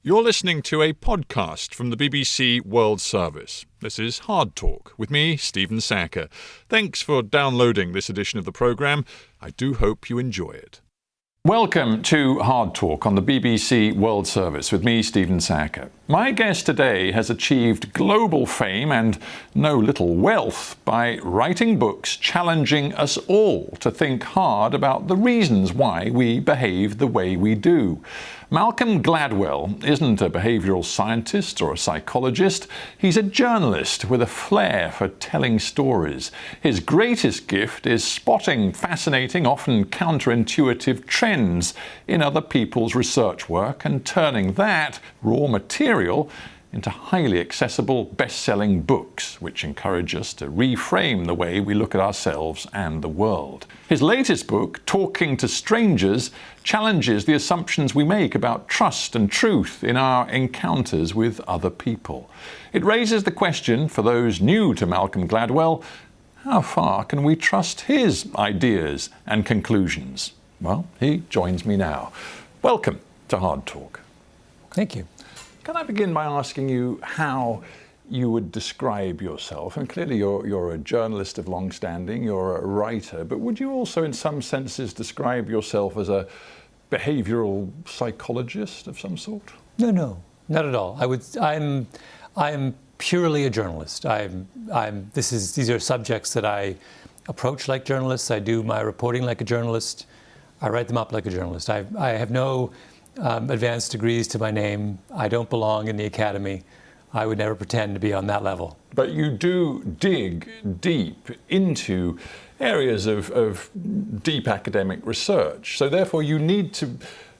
You're listening to a podcast from the BBC World Service. This is Hard Talk with me, Stephen Sacker. Thanks for downloading this edition of the programme. I do hope you enjoy it. Welcome to Hard Talk on the BBC World Service with me, Stephen Sacker. My guest today has achieved global fame and no little wealth by writing books challenging us all to think hard about the reasons why we behave the way we do. Malcolm Gladwell isn't a behavioural scientist or a psychologist. He's a journalist with a flair for telling stories. His greatest gift is spotting fascinating, often counterintuitive trends in other people's research work and turning that raw material into highly accessible, best-selling books, which encourage us to reframe the way we look at ourselves and the world. His latest book, Talking to Strangers, challenges the assumptions we make about trust and truth in our encounters with other people. It raises the question, for those new to Malcolm Gladwell, how far can we trust his ideas and conclusions? Well, he joins me now. Welcome to Hard Talk. Thank you. Can I begin by asking you how you would describe yourself? And clearly you're a journalist of long standing, you're a writer, but would you also in some senses describe yourself as a behavioural psychologist of some sort? No, not at all. I'm purely a journalist. These are subjects that I approach like journalists. I do my reporting like a journalist. I write them up like a journalist. I have no advanced degrees to my name. I don't belong in the academy. I would never pretend to be on that level. But you do dig deep into areas of deep academic research. So therefore you need to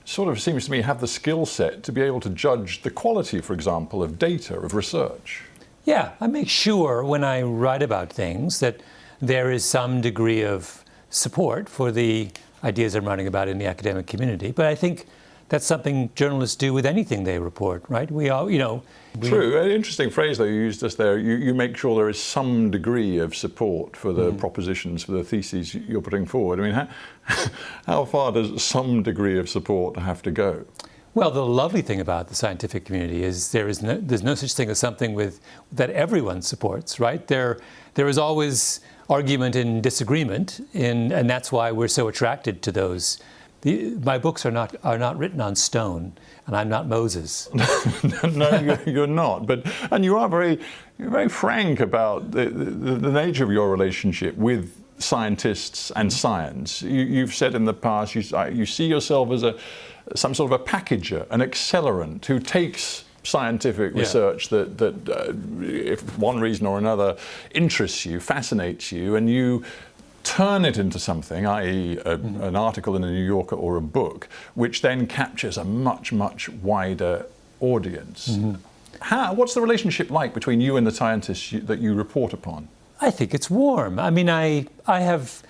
sort of, seems to me, have the skill set to be able to judge the quality, for example, of data, of research. Yeah, I make sure when I write about things that there is some degree of support for the ideas I'm writing about in the academic community. But I think that's something journalists do with anything they report, right? We all, True. An interesting phrase, though, you used just there. You make sure there is some degree of support for the propositions, for the theses you're putting forward. I mean, how far does some degree of support have to go? Well, the lovely thing about the scientific community is there's no such thing as something that everyone supports, right? There is always argument and disagreement, and that's why we're so attracted to those. My books are not written on stone, and I'm not Moses. No, you're not. And you are you're very frank about the nature of your relationship with scientists and science. You've said in the past you see yourself as some sort of a packager, an accelerant who takes scientific research that if one reason or another interests you, fascinates you, and you turn it into something, i.e. an article in the New Yorker or a book, which then captures a much, much wider audience. Mm-hmm. What's the relationship like between you and the scientists that you report upon? I think it's warm. I mean, I have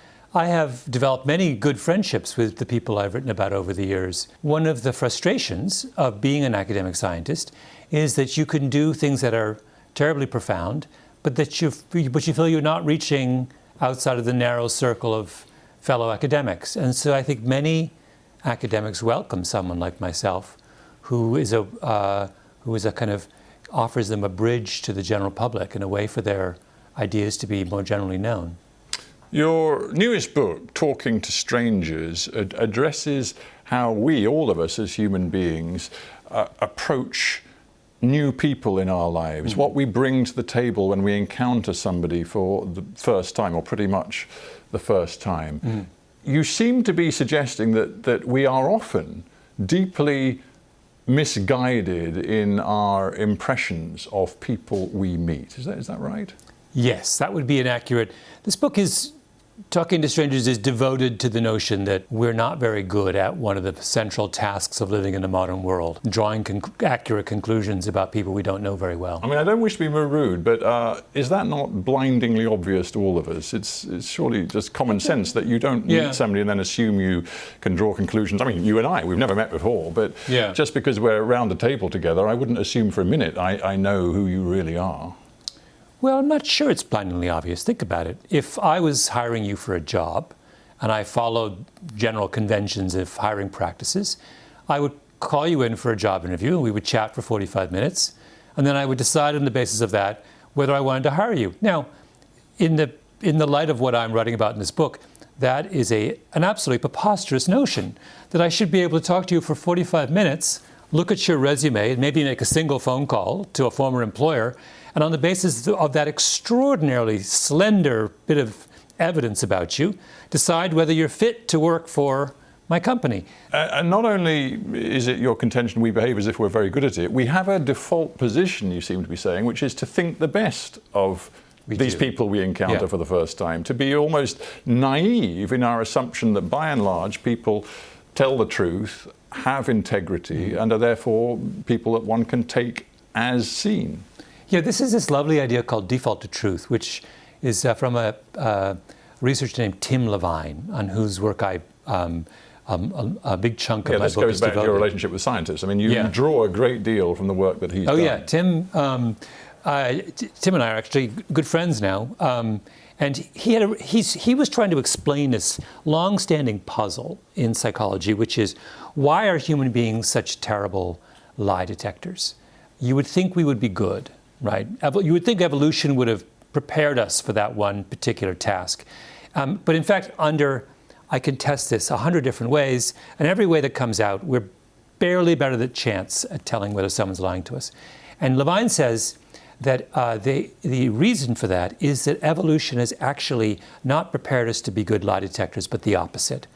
developed many good friendships with the people I've written about over the years. One of the frustrations of being an academic scientist is that you can do things that are terribly profound, but you feel you're not reaching outside of the narrow circle of fellow academics. And so I think many academics welcome someone like myself who is a kind of offers them a bridge to the general public and a way for their ideas to be more generally known. Your newest book, Talking to Strangers, addresses how we, all of us as human beings, approach new people in our lives, what we bring to the table when we encounter somebody for the first time, or pretty much the first time. You seem to be suggesting that we are often deeply misguided in our impressions of people we meet. Is that right? Yes, that would be inaccurate. This book Talking to Strangers is devoted to the notion that we're not very good at one of the central tasks of living in the modern world, drawing accurate conclusions about people we don't know very well. I mean, I don't wish to be rude, but is that not blindingly obvious to all of us? It's surely just common sense that you don't meet somebody and then assume you can draw conclusions. I mean, you and I, we've never met before, but just because we're around the table together, I wouldn't assume for a minute I know who you really are. Well, I'm not sure it's blindingly obvious. Think about it. If I was hiring you for a job and I followed general conventions of hiring practices, I would call you in for a job interview, and we would chat for 45 minutes, and then I would decide on the basis of that whether I wanted to hire you. Now, in the light of what I'm writing about in this book, that is an absolutely preposterous notion, that I should be able to talk to you for 45 minutes, look at your resume, and maybe make a single phone call to a former employer, and on the basis of that extraordinarily slender bit of evidence about you, decide whether you're fit to work for my company. And not only is it your contention we behave as if we're very good at it, we have a default position, you seem to be saying, which is to think the best of these people we encounter for the first time, to be almost naive in our assumption that by and large people tell the truth, have integrity, and are therefore people that one can take as seen. Yeah, this is this lovely idea called default to truth, which is from a researcher named Tim Levine, on whose work a big chunk of my book is devoted. This goes back to your relationship with scientists. I mean, you draw a great deal from the work that he's done. Oh yeah, Tim and I are actually good friends now. And he was trying to explain this long-standing puzzle in psychology, which is, why are human beings such terrible lie detectors? You would think we would be good, right? You would think evolution would have prepared us for that one particular task. But in fact, I can test this 100 different ways, and every way that comes out, we're barely better than chance at telling whether someone's lying to us. And Levine says that the reason for that is that evolution has actually not prepared us to be good lie detectors, but the opposite.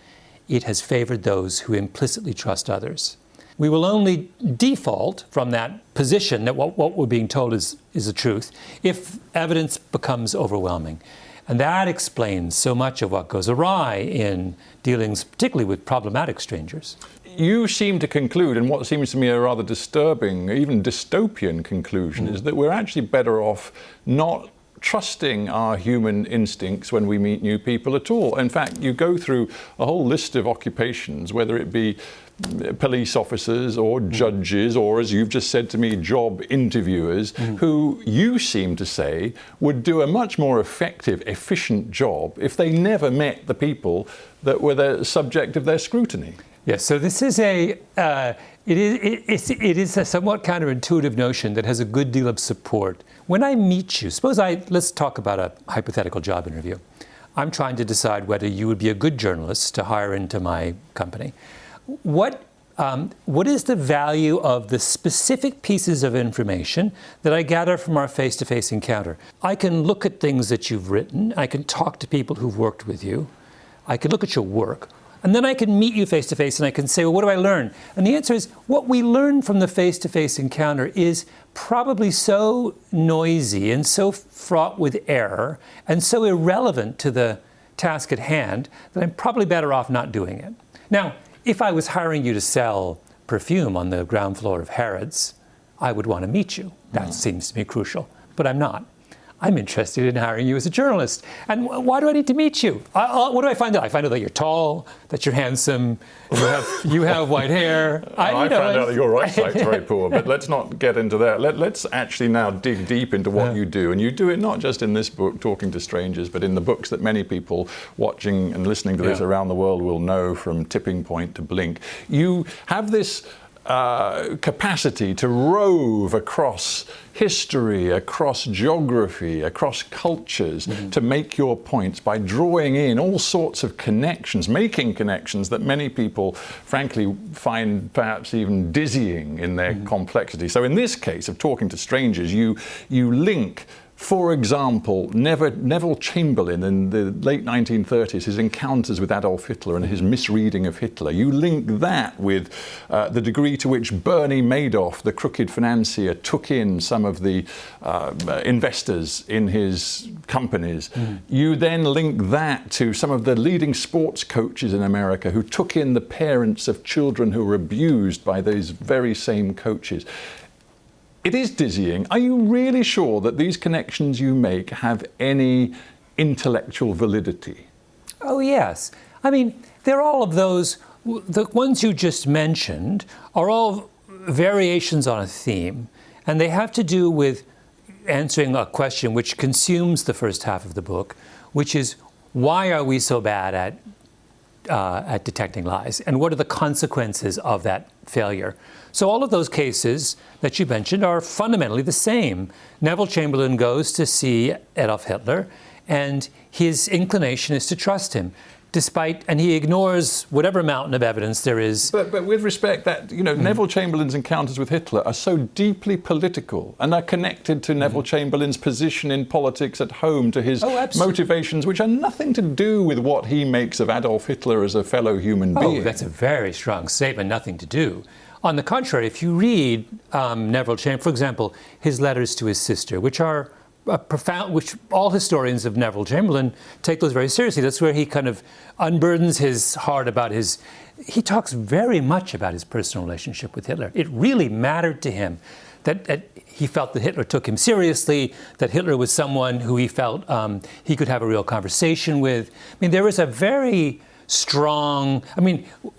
It has favored those who implicitly trust others. We will only default from that position that what we're being told is the truth if evidence becomes overwhelming. And that explains so much of what goes awry in dealings, particularly with problematic strangers. You seem to conclude, and what seems to me a rather disturbing, even dystopian conclusion, is that we're actually better off not trusting our human instincts when we meet new people at all. In fact, you go through a whole list of occupations, whether it be police officers or judges, or, as you've just said to me, job interviewers, who you seem to say would do a much more effective, efficient job if they never met the people that were the subject of their scrutiny. Yes, so this is it is a somewhat counterintuitive notion that has a good deal of support. When I meet you, let's talk about a hypothetical job interview. I'm trying to decide whether you would be a good journalist to hire into my company. What is the value of the specific pieces of information that I gather from our face-to-face encounter? I can look at things that you've written. I can talk to people who've worked with you. I can look at your work. And then I can meet you face-to-face and I can say, well, what do I learn? And the answer is, what we learn from the face-to-face encounter is probably so noisy and so fraught with error and so irrelevant to the task at hand that I'm probably better off not doing it. Now, if I was hiring you to sell perfume on the ground floor of Harrods, I would want to meet you. That seems to me crucial. But I'm not. I'm interested in hiring you as a journalist. And why do I need to meet you? What do I find out? I find out that you're tall, that you're handsome, you have white hair. I found out that your eyesight's very poor, but let's not get into that. Let's actually now dig deep into what you do. And you do it not just in this book, Talking to Strangers, but in the books that many people watching and listening to this around the world will know, from Tipping Point to Blink. You have this capacity to rove across history, across geography, across cultures, to make your points by drawing in all sorts of connections, making connections that many people, frankly, find perhaps even dizzying in their complexity. So in this case of Talking to Strangers, you link, for example, Neville Chamberlain in the late 1930s, his encounters with Adolf Hitler and his misreading of Hitler. You link that with the degree to which Bernie Madoff, the crooked financier, took in some of the investors in his companies. You then link that to some of the leading sports coaches in America who took in the parents of children who were abused by those very same coaches. It is dizzying. Are you really sure that these connections you make have any intellectual validity? Oh, yes. I mean, they're all of those. The ones you just mentioned are all variations on a theme, and they have to do with answering a question which consumes the first half of the book, which is, why are we so bad at detecting lies, and what are the consequences of that failure. So all of those cases that you mentioned are fundamentally the same. Neville Chamberlain goes to see Adolf Hitler, and his inclination is to trust him, and he ignores whatever mountain of evidence there is. But with respect, that Neville Chamberlain's encounters with Hitler are so deeply political and are connected to Neville Chamberlain's position in politics at home, to his motivations, which are nothing to do with what he makes of Adolf Hitler as a fellow human being. Oh, that's a very strong statement, nothing to do. On the contrary, if you read Neville Chamberlain, for example, his letters to his sister, which are profound, which all historians of Neville Chamberlain take those very seriously. That's where he kind of unburdens his heart about he talks very much about his personal relationship with Hitler. It really mattered to him that he felt that Hitler took him seriously, that Hitler was someone who he felt he could have a real conversation with. I mean, there was a very strong,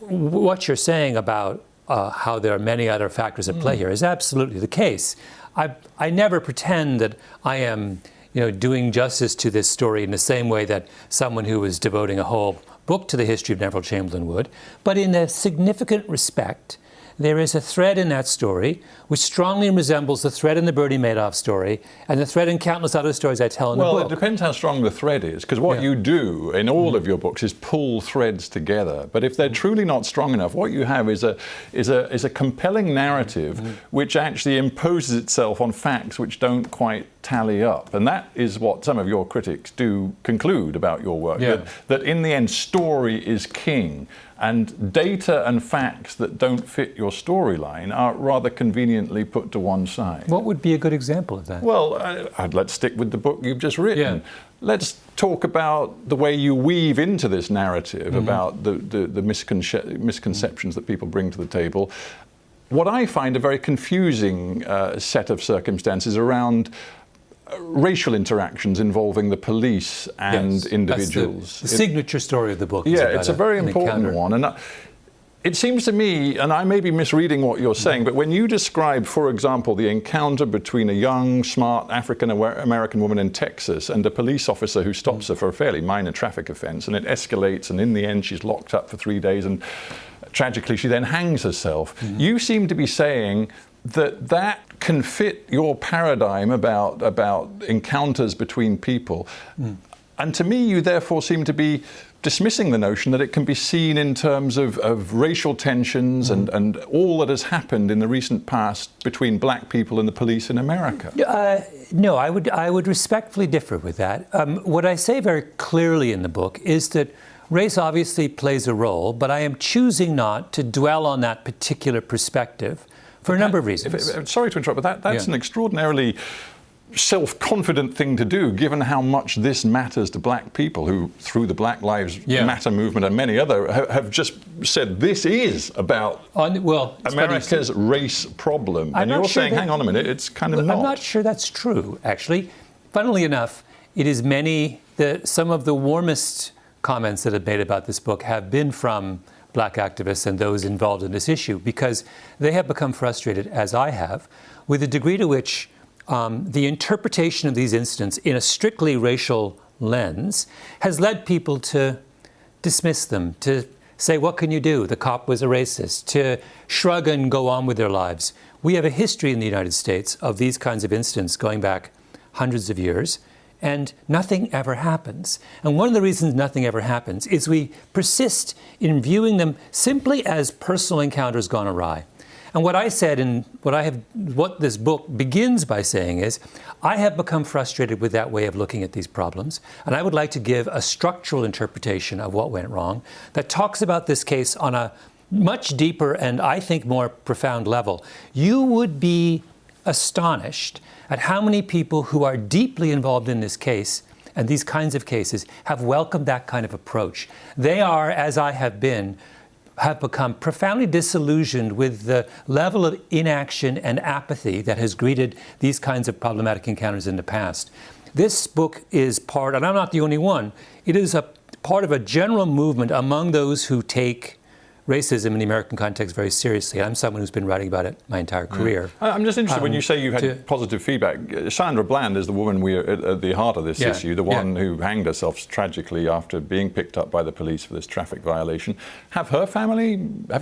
what you're saying about how there are many other factors at play here is absolutely the case. I never pretend that I am, doing justice to this story in the same way that someone who was devoting a whole book to the history of Neville Chamberlain would. But in a significant respect, there is a thread in that story which strongly resembles the thread in the Bernie Madoff story and the thread in countless other stories I tell in the book. Well, it depends how strong the thread is, because what you do in all of your books is pull threads together. But if they're truly not strong enough, what you have is a compelling narrative which actually imposes itself on facts which don't quite tally up. And that is what some of your critics do conclude about your work, that in the end, story is king. And data and facts that don't fit your storyline are rather conveniently put to one side. What would be a good example of that? Well, let's stick with the book you've just written. Let's talk about the way you weave into this narrative about the misconceptions that people bring to the table. What I find a very confusing set of circumstances around racial interactions involving the police and individuals. That's the signature story of the book. It's a very important one. And it seems to me, and I may be misreading what you're saying, but when you describe, for example, the encounter between a young, smart African-American woman in Texas and a police officer who stops her for a fairly minor traffic offense, and it escalates, and in the end she's locked up for 3 days, and tragically she then hangs herself. You seem to be saying that can fit your paradigm about encounters between people. And to me, you therefore seem to be dismissing the notion that it can be seen in terms of racial tensions and all that has happened in the recent past between black people and the police in America. No, I would respectfully differ with that. What I say very clearly in the book is that race obviously plays a role, but I am choosing not to dwell on that particular perspective for a number of reasons. Sorry to interrupt, but that's an extraordinarily self-confident thing to do, given how much this matters to black people who, through the Black Lives Matter movement and many other, have just said this is about America's race problem. And you're saying, hang on a minute, it's kind of not. I'm not sure that's true, actually. Funnily enough, it is some of the warmest comments that have made about this book have been from black activists and those involved in this issue, because they have become frustrated, as I have, with the degree to which the interpretation of these incidents in a strictly racial lens has led people to dismiss them, to say, what can you do? The cop was a racist, to shrug and go on with their lives. We have a history in the United States of these kinds of incidents going back hundreds of years, and nothing ever happens. And one of the reasons nothing ever happens is we persist in viewing them simply as personal encounters gone awry. And what I said, and what this book begins by saying is, I have become frustrated with that way of looking at these problems, and I would like to give a structural interpretation of what went wrong that talks about this case on a much deeper and, I think, more profound level. You would be astonished at how many people who are deeply involved in this case and these kinds of cases have welcomed that kind of approach. They are, as I have become profoundly disillusioned with the level of inaction and apathy that has greeted these kinds of problematic encounters in the past. This book is part, and I'm not the only one, it is a part of a general movement among those who take racism in the American context very seriously. I'm someone who's been writing about it my entire career. I'm just interested when you say you had positive feedback. Sandra Bland is the woman at the heart of this issue, the one who hanged herself tragically after being picked up by the police for this traffic violation. Have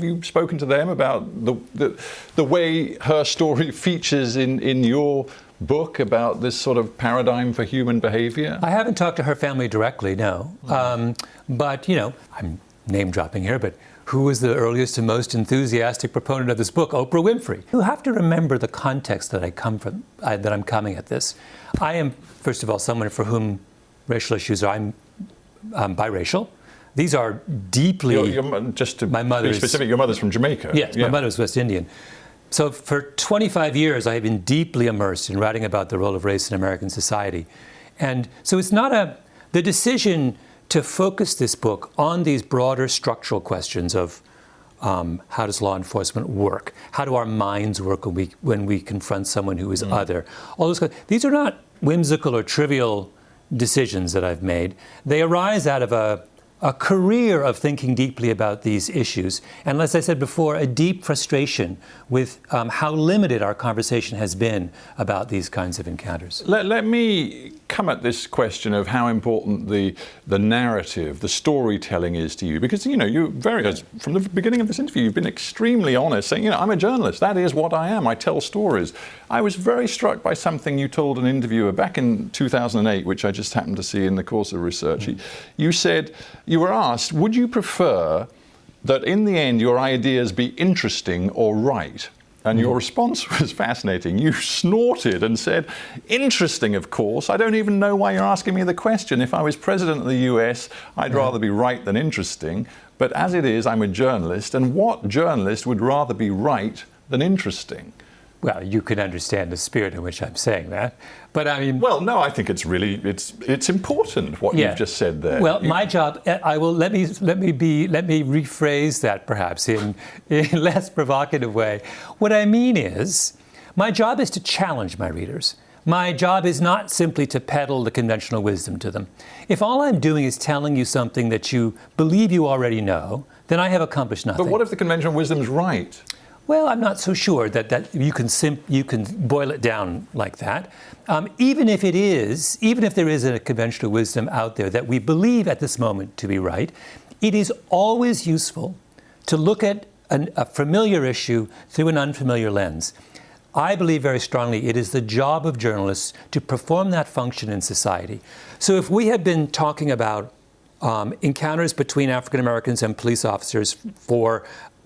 you spoken to them about the way her story features in your book about this sort of paradigm for human behavior? I haven't talked to her family directly, no. But, I'm name dropping here, but who was the earliest and most enthusiastic proponent of this book? Oprah Winfrey. You have to remember the context that I come from, that I'm coming at this. I am, first of all, someone for whom racial issues I'm biracial. These are deeply... Just to my mother's, be specific, your mother's from Jamaica. Yes, my mother was West Indian. So for 25 years, I have been deeply immersed in writing about the role of race in American society. And so it's not the decision to focus this book on these broader structural questions of how does law enforcement work? How do our minds work when we confront someone who is other? All those these are not whimsical or trivial decisions that I've made. They arise out of a career of thinking deeply about these issues. And as I said before, a deep frustration with how limited our conversation has been about these kinds of encounters. Let me come at this question of how important the narrative, the storytelling is to you. Because, from the beginning of this interview, you've been extremely honest, saying, I'm a journalist. That is what I am. I tell stories. I was very struck by something you told an interviewer back in 2008, which I just happened to see in the course of research. You said, you were asked, would you prefer that in the end your ideas be interesting or right? And your response was fascinating. You snorted and said, interesting, of course. I don't even know why you're asking me the question. If I was president of the US, I'd rather be right than interesting. But as it is, I'm a journalist. And what journalist would rather be right than interesting? Well, you can understand the spirit in which I'm saying that, but I mean... Well, no, I think it's really, it's important what you've just said there. Well, my job, let me rephrase that perhaps in a less provocative way. What I mean is, my job is to challenge my readers. My job is not simply to peddle the conventional wisdom to them. If all I'm doing is telling you something that you believe you already know, then I have accomplished nothing. But what if the conventional wisdom is right? Well, I'm not so sure that you can boil it down like that. Even if there is a conventional wisdom out there that we believe at this moment to be right, it is always useful to look at a familiar issue through an unfamiliar lens. I believe very strongly it is the job of journalists to perform that function in society. So if we had been talking about encounters between African Americans and police officers for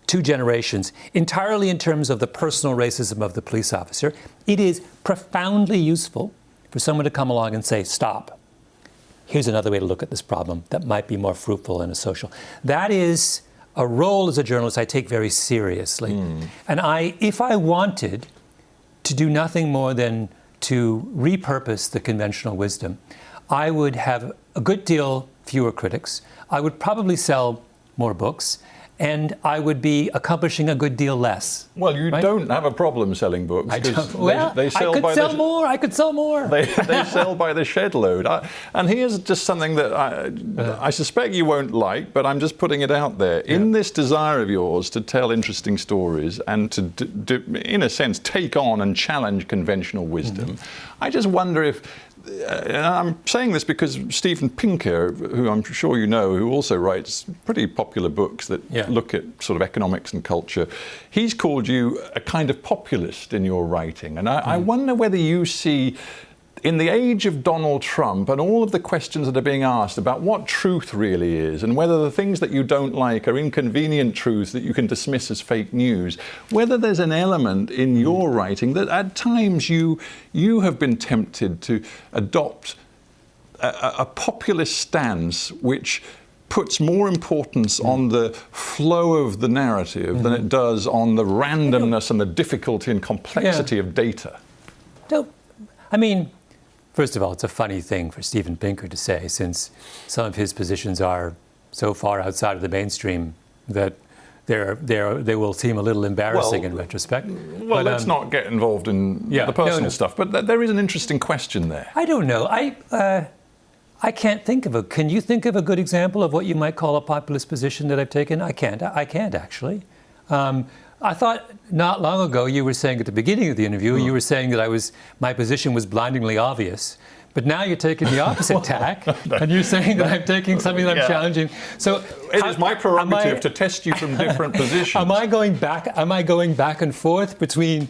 2 generations, entirely in terms of the personal racism of the police officer, it is profoundly useful for someone to come along and say, stop. Here's another way to look at this problem that might be more fruitful in a social. That is a role as a journalist I take very seriously. And if I wanted to do nothing more than to repurpose the conventional wisdom, I would have a good deal fewer critics. I would probably sell more books. And I would be accomplishing a good deal less. Well, you don't have a problem selling books. I don't. Well, I could sell more. They sell by the shed load. And here's just something that I suspect you won't like, but I'm just putting it out there. In this desire of yours to tell interesting stories and to in a sense, take on and challenge conventional wisdom, I just wonder if... and I'm saying this because Steven Pinker, who I'm sure you know, who also writes pretty popular books that look at sort of economics and culture, he's called you a kind of populist in your writing. And I wonder whether you see, in the age of Donald Trump and all of the questions that are being asked about what truth really is and whether the things that you don't like are inconvenient truths that you can dismiss as fake news, whether there's an element in your writing that at times you have been tempted to adopt a populist stance which puts more importance on the flow of the narrative than it does on the randomness and the difficulty and complexity of data. First of all, it's a funny thing for Steven Pinker to say, since some of his positions are so far outside of the mainstream that they will seem a little embarrassing in retrospect. Well, let's not get involved in the personal stuff, but there is an interesting question there. I don't know. I can't think of a. Can you think of a good example of what you might call a populist position that I've taken? I can't actually. I thought not long ago you were saying at the beginning of the interview, you were saying that my position was blindingly obvious. But now you're taking the opposite tack, and you're saying that I'm taking something that I'm challenging. So it is my prerogative to test you from different positions. Am I going back and forth between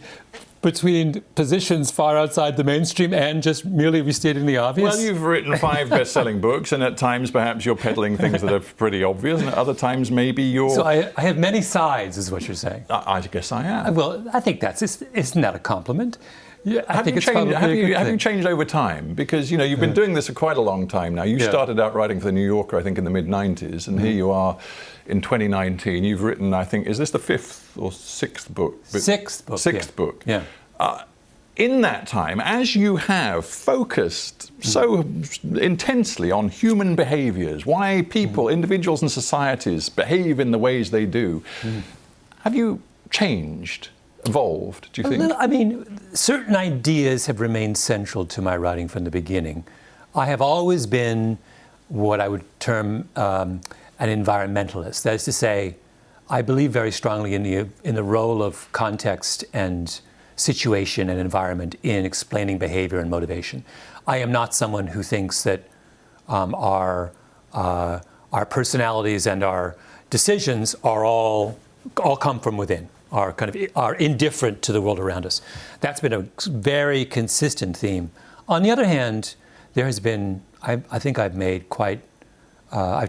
positions far outside the mainstream and just merely restating the obvious? Well, you've written 5 best-selling books, and at times perhaps you're peddling things that are pretty obvious, and at other times maybe you're... So I have many sides, is what you're saying. I guess I am. Well, I think isn't that a compliment? Yeah, have you changed over time? Because, you've been doing this for quite a long time now. You started out writing for The New Yorker, I think, in the mid-90s, and here you are in 2019. You've written, I think, is this the 5th or 6th book? Sixth book. Yeah. In that time, as you have focused so intensely on human behaviours, why people, individuals and societies behave in the ways they do, have you changed? Evolved, do you think? Certain ideas have remained central to my writing from the beginning. I have always been what I would term an environmentalist. That is to say, I believe very strongly in the role of context and situation and environment in explaining behavior and motivation. I am not someone who thinks that our personalities and our decisions are all come from within. Are indifferent to the world around us. That's been a very consistent theme. On the other hand, there has been, I think I've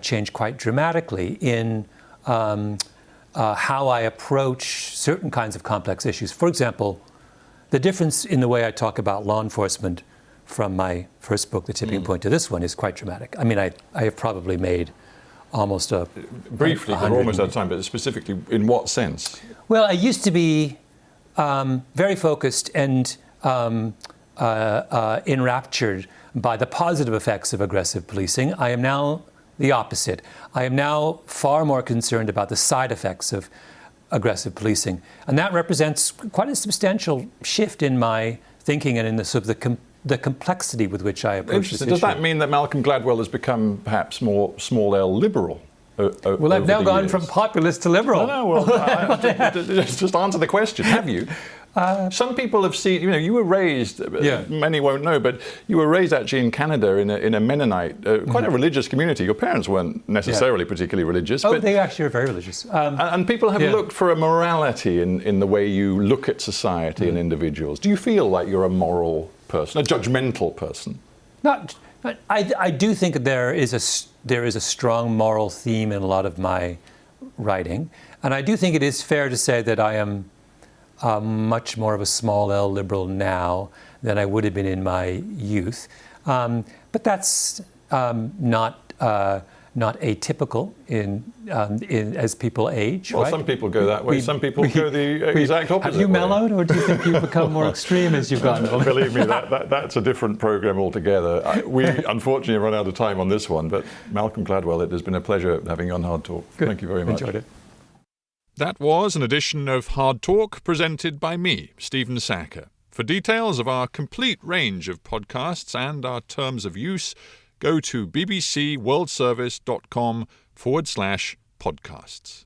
changed quite dramatically in how I approach certain kinds of complex issues. For example, the difference in the way I talk about law enforcement from my first book, The Tipping Point, to this one is quite dramatic. I have probably made almost briefly, we're almost out of time, but specifically in what sense? Well, I used to be very focused and enraptured by the positive effects of aggressive policing. I am now the opposite. I am now far more concerned about the side effects of aggressive policing. And that represents quite a substantial shift in my thinking and in the sort of the complexity with which I approach this issue. Does that mean that Malcolm Gladwell has become perhaps more small L liberal? Well, I've now gone from populist to liberal. Just answer the question. Have you? Some people have seen, you were raised, many won't know, but you were raised actually in Canada in a Mennonite, quite a religious community. Your parents weren't necessarily particularly religious. But they actually are very religious. And people have looked for a morality in the way you look at society and individuals. Do you feel like you're a moral person, a judgmental person? I do think that there is a strong moral theme in a lot of my writing, and I do think it is fair to say that I am much more of a small L liberal now than I would have been in my youth. But that's not atypical in as people age. Well, right? Some people go that way. Some people go the exact opposite. Have you mellowed, or do you think you've become more extreme as you've gotten older? Believe me, that's a different program altogether. We unfortunately run out of time on this one, but Malcolm Gladwell, it has been a pleasure having you on Hard Talk. Good. Thank you very much. Enjoyed it. That was an edition of Hard Talk presented by me, Stephen Sacker. For details of our complete range of podcasts and our terms of use, go to bbcworldservice.com/podcasts.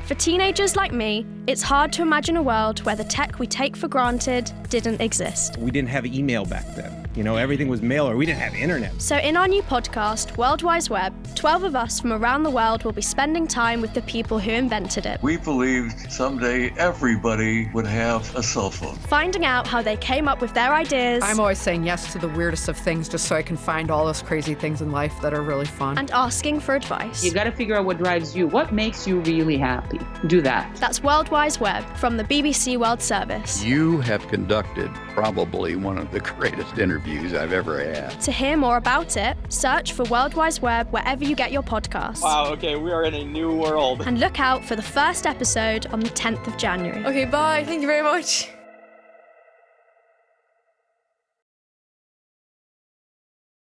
For teenagers like me, it's hard to imagine a world where the tech we take for granted didn't exist. We didn't have email back then. Everything was mail, or we didn't have internet. So in our new podcast, World Wide Web, 12 of us from around the world will be spending time with the people who invented it. We believed someday everybody would have a cell phone. Finding out how they came up with their ideas. I'm always saying yes to the weirdest of things just so I can find all those crazy things in life that are really fun. And asking for advice. You gotta figure out what drives you. What makes you really happy? Do that. That's World Wide Web from the BBC World Service. You have conducted probably one of the greatest interviews I've ever had. To hear more about it, search for World Wide Web wherever you get your podcasts. Wow, okay, we are in a new world. And look out for the first episode on the 10th of January. Okay, bye. Thank you very much.